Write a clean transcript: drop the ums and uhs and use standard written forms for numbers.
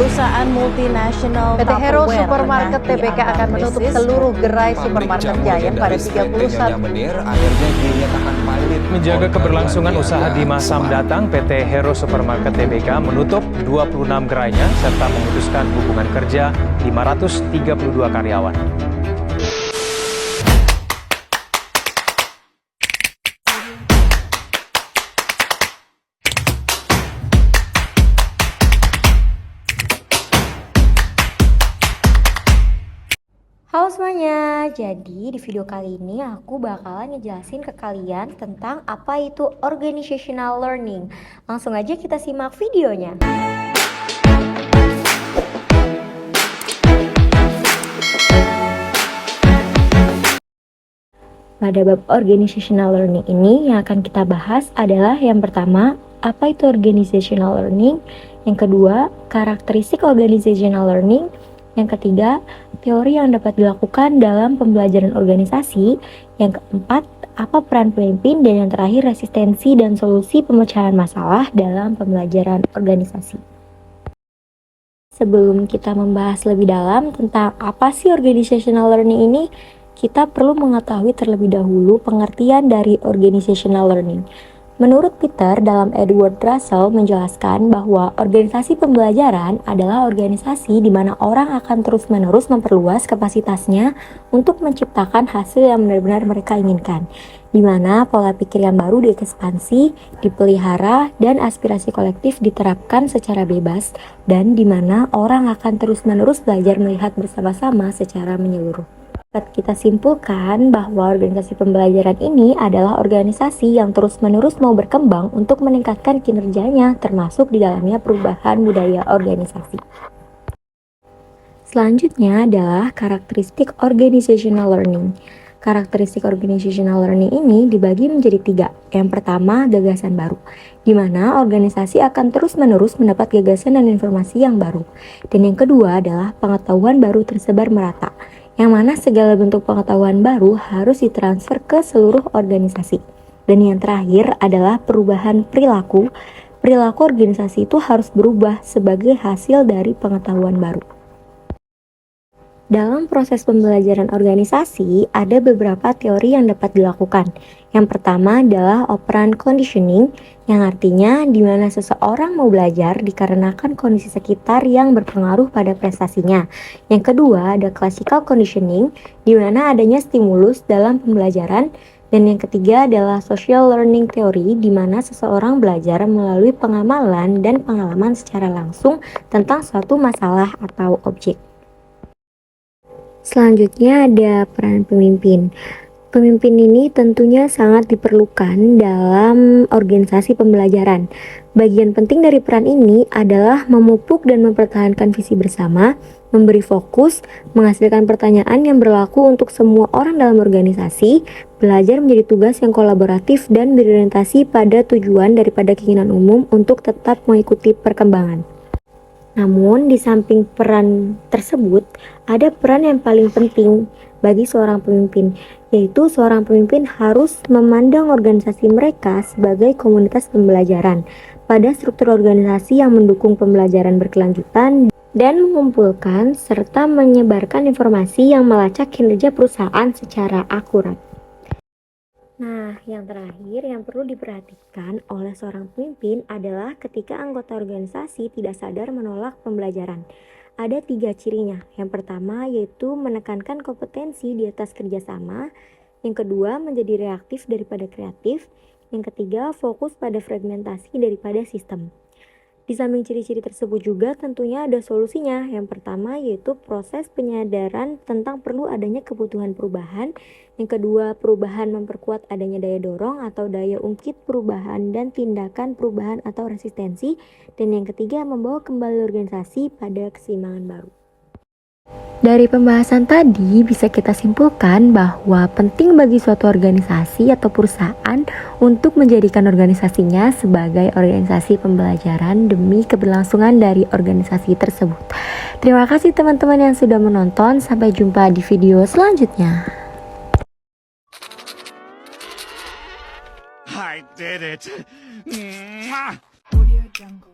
Perusahaan multinasional PT Hero Tupperware Supermarket Tbk akan menutup seluruh gerai supermarket Giant pada 31 Menjaga keberlangsungan usaha di masa mendatang, PT Hero Supermarket Tbk menutup 26 gerainya serta memutuskan hubungan kerja 532 karyawan. Halo semuanya, jadi di video kali ini aku bakalan ngejelasin ke kalian tentang apa itu organizational learning. Langsung aja kita simak videonya. Pada bab organizational learning ini yang akan kita bahas adalah yang pertama, apa itu organizational learning? Yang kedua, karakteristik organizational learning. Yang ketiga, teori yang dapat dilakukan dalam pembelajaran organisasi. Yang keempat, apa peran pemimpin. Dan yang terakhir, resistensi dan solusi pemecahan masalah dalam pembelajaran organisasi. Sebelum kita membahas lebih dalam tentang apa sih organizational learning ini, kita perlu mengetahui terlebih dahulu pengertian dari organizational learning. Menurut Peter, dalam Edward Russell menjelaskan bahwa organisasi pembelajaran adalah organisasi di mana orang akan terus-menerus memperluas kapasitasnya untuk menciptakan hasil yang benar-benar mereka inginkan, di mana pola pikir yang baru diekspansi, dipelihara, dan aspirasi kolektif diterapkan secara bebas, dan di mana orang akan terus-menerus belajar melihat bersama-sama secara menyeluruh. Dapat kita simpulkan bahwa organisasi pembelajaran ini adalah organisasi yang terus-menerus mau berkembang untuk meningkatkan kinerjanya, termasuk di dalamnya perubahan budaya organisasi. Selanjutnya adalah karakteristik organizational learning. Karakteristik organizational learning ini dibagi menjadi 3. Yang pertama, gagasan baru, di mana organisasi akan terus-menerus mendapat gagasan dan informasi yang baru. Dan yang kedua adalah pengetahuan baru tersebar merata, yang mana segala bentuk pengetahuan baru harus ditransfer ke seluruh organisasi. Dan yang terakhir adalah perubahan perilaku. Perilaku organisasi itu harus berubah sebagai hasil dari pengetahuan baru. Dalam proses pembelajaran organisasi, ada beberapa teori yang dapat dilakukan. Yang pertama adalah operant conditioning, yang artinya di mana seseorang mau belajar dikarenakan kondisi sekitar yang berpengaruh pada prestasinya. Yang kedua ada classical conditioning, di mana adanya stimulus dalam pembelajaran. Dan yang ketiga adalah social learning theory, di mana seseorang belajar melalui pengamalan dan pengalaman secara langsung tentang suatu masalah atau objek. Selanjutnya ada peran pemimpin. Pemimpin ini tentunya sangat diperlukan dalam organisasi pembelajaran. Bagian penting dari peran ini adalah memupuk dan mempertahankan visi bersama, memberi fokus, menghasilkan pertanyaan yang berlaku untuk semua orang dalam organisasi, belajar menjadi tugas yang kolaboratif dan berorientasi pada tujuan daripada keinginan umum untuk tetap mengikuti perkembangan. Namun, di samping peran tersebut, ada peran yang paling penting bagi seorang pemimpin, yaitu seorang pemimpin harus memandang organisasi mereka sebagai komunitas pembelajaran pada struktur organisasi yang mendukung pembelajaran berkelanjutan dan mengumpulkan serta menyebarkan informasi yang melacak kinerja perusahaan secara akurat. Nah, yang terakhir yang perlu diperhatikan oleh seorang pemimpin adalah ketika anggota organisasi tidak sadar menolak pembelajaran. Ada 3 cirinya. Yang pertama yaitu menekankan kompetensi di atas kerjasama. Yang kedua menjadi reaktif daripada kreatif. Yang ketiga fokus pada fragmentasi daripada sistem. Di samping ciri-ciri tersebut juga tentunya ada solusinya. Yang pertama yaitu proses penyadaran tentang perlu adanya kebutuhan perubahan. Yang kedua, perubahan memperkuat adanya daya dorong atau daya ungkit perubahan dan tindakan perubahan atau resistensi. Dan yang ketiga, membawa kembali organisasi pada keseimbangan baru. Dari pembahasan tadi bisa kita simpulkan bahwa penting bagi suatu organisasi atau perusahaan untuk menjadikan organisasinya sebagai organisasi pembelajaran demi keberlangsungan dari organisasi tersebut. Terima kasih teman-teman yang sudah menonton, sampai jumpa di video selanjutnya. I did it. Mwah! Audio Jungle.